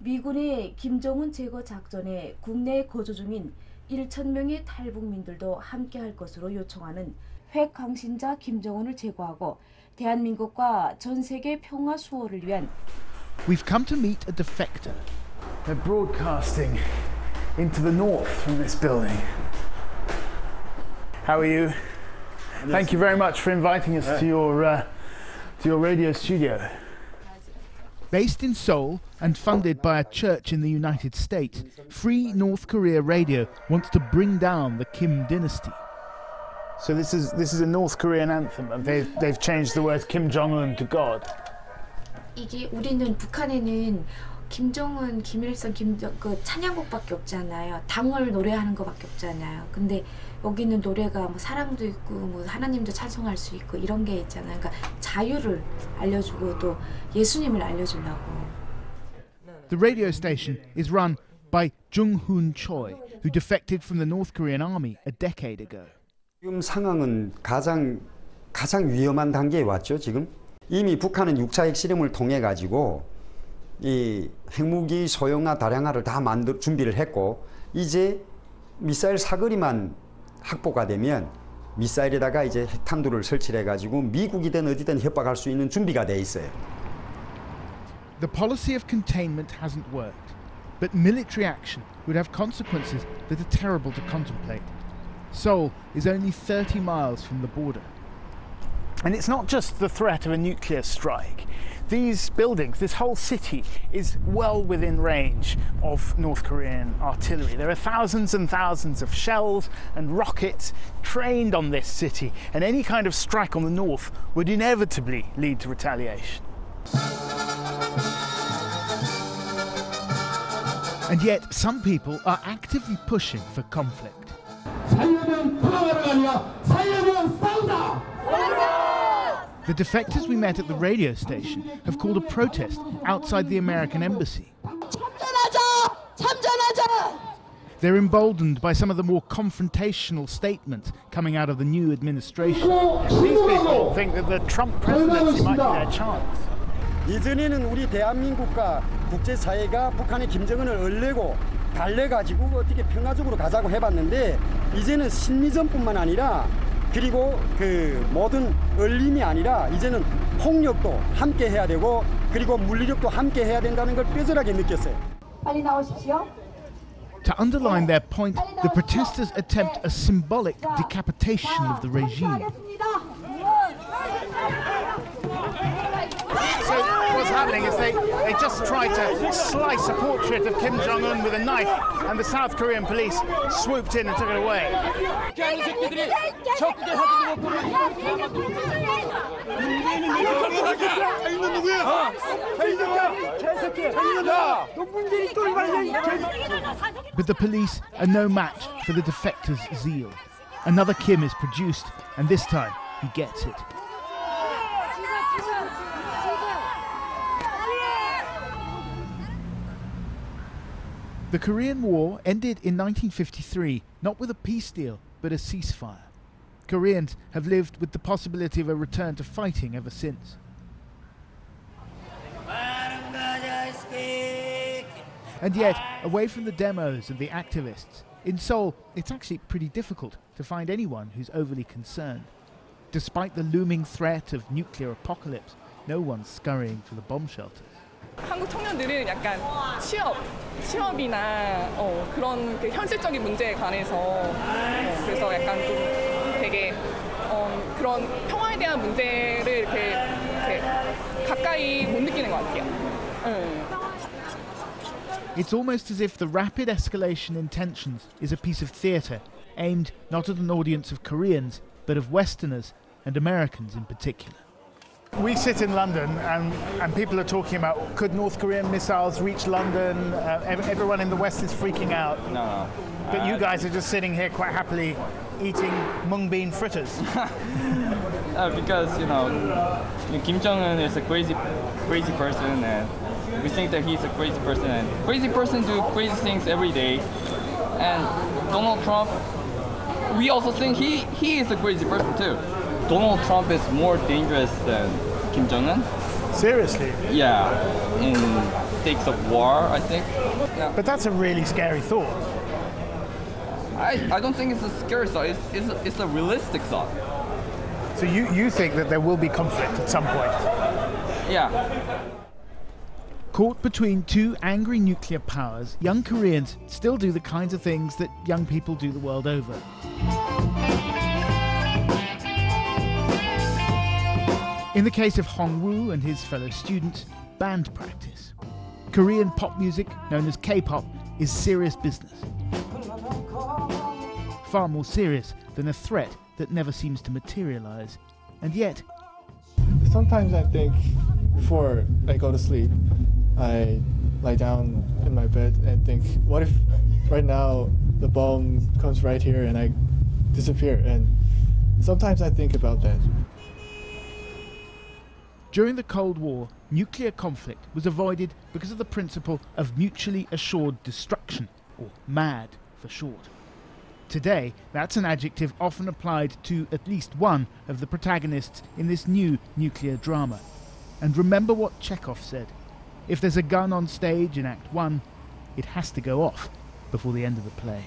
미군의 김정은 제거 작전에 국내에 거주 중인 1,000명의 탈북민들도 함께할 것으로 요청하는 핵강신자 김정은을 제거하고 대한민국과 전 세계 평화 수호를 위한 We've come to meet a defector. They're broadcasting into the north from this building. How are you? Thank you very much for inviting us to your radio studio. Based in Seoul and funded by a church in the United States, Free North Korea Radio wants to bring down the Kim dynasty. So this is a North Korean anthem, and they've changed the word Kim Jong-un to God. 이게 우리는 북한에는 김정은, 김일성, 그 찬양곡밖에 없잖아요. 당을 노래하는 거밖에 없잖아요. 근데 여기는 노래가 뭐 사랑도 있고 뭐 하나님도 찬송할 수 있고 이런 게 있잖아요. 그러니까 자유를 알려주고 또 예수님을 알려주려고. The radio station is run by Jung-hoon Choi, who defected from the North Korean army a decade ago. 지금 상황은 가장 위험한 단계에 왔죠. 지금 이미 북한은 6차 핵실험을 통해 가지고 이 핵무기 소형화 다량화를 다 준비를 했고 이제 미사일 사거리만 확보가 되면 미사일에다가 이제 핵탄두를 설치해 가지고 미국이든 어디든 협박할 수 있는 준비가 돼 있어요. The policy of containment hasn't worked, but military action would have consequences that are terrible to contemplate. Seoul is only 30 miles from the border. And it's not just the threat of a nuclear strike. These buildings, this whole city, is well within range of North Korean artillery. There are thousands and thousands of shells and rockets trained on this city, and any kind of strike on the north would inevitably lead to retaliation. And yet, some people are actively pushing for conflict. The defectors we met at the radio station have called a protest outside the American embassy. They're emboldened by some of the more confrontational statements coming out of the new administration. These people think that the Trump presidency might be their chance. 이전에는 우리 대한민국과 국제사회가 북한의 김정은을 얼레고 달래가지고 어떻게 평화적으로 가자고 해봤는데 이제는 심리전뿐만 아니라 그리고 그 모든 얼림이 아니라 이제는 폭력도 함께 해야 되고 그리고 물리력도 함께 해야 된다는 걸 뼈저하게 느꼈어요. 빨리 나오십시오. To underline their point, the protesters attempt a symbolic decapitation of the regime. So what's happening is they just try to slice a portrait of Kim Jong-un with a knife, and the South Korean police swooped in and took it away. But the police are no match for the defectors' zeal. Another Kim is produced, and this time he gets it. The Korean War ended in 1953, not with a peace deal, but a ceasefire. Koreans have lived with the possibility of a return to fighting ever since. And yet, away from the demos and the activists, in Seoul, it's actually pretty difficult to find anyone who's overly concerned. Despite the looming threat of nuclear apocalypse, no one's scurrying for the bomb shelters. 한국 청년들은 약간 취업이나 그런 그 현실적인 문제에 관해서 그래서 약간 좀 되게 그런 평화에 대한 문제를 이렇게 가까이 못 느끼는 것 같아요. It's almost as if the rapid escalation in tensions is a piece of theatre aimed not at an audience of Koreans, but of Westerners and Americans in particular. We sit in London and people are talking about could North Korean missiles reach London? Everyone in the West is freaking out. No. But you guys are just sitting here quite happily eating mung bean fritters. Because, Kim Jong-un is a crazy person, and we think that he's a crazy person. And crazy person do crazy things every day. And Donald Trump, we also think he is a crazy person too. Donald Trump is more dangerous than Kim Jong-un. Seriously? Yeah, in stakes of war, I think. Yeah. But that's a really scary thought. I don't think it's a scary thought. It's a realistic thought. So you think that there will be conflict at some point? Yeah. Caught between two angry nuclear powers, young Koreans still do the kinds of things that young people do the world over. In the case of Hong-woo and his fellow students, band practice. Korean pop music, known as K-pop, is serious business. Far more serious than a threat that never seems to materialize. And yet, sometimes I think before I go to sleep, I lie down in my bed and think, what if right now the bomb comes right here and I disappear? And sometimes I think about that. during the Cold War, nuclear conflict was avoided because of the principle of mutually assured destruction, or MAD for short. Today, that's an adjective often applied to at least one of the protagonists in this new nuclear drama. And remember what Chekhov said: if there's a gun on stage in Act 1, it has to go off before the end of the play.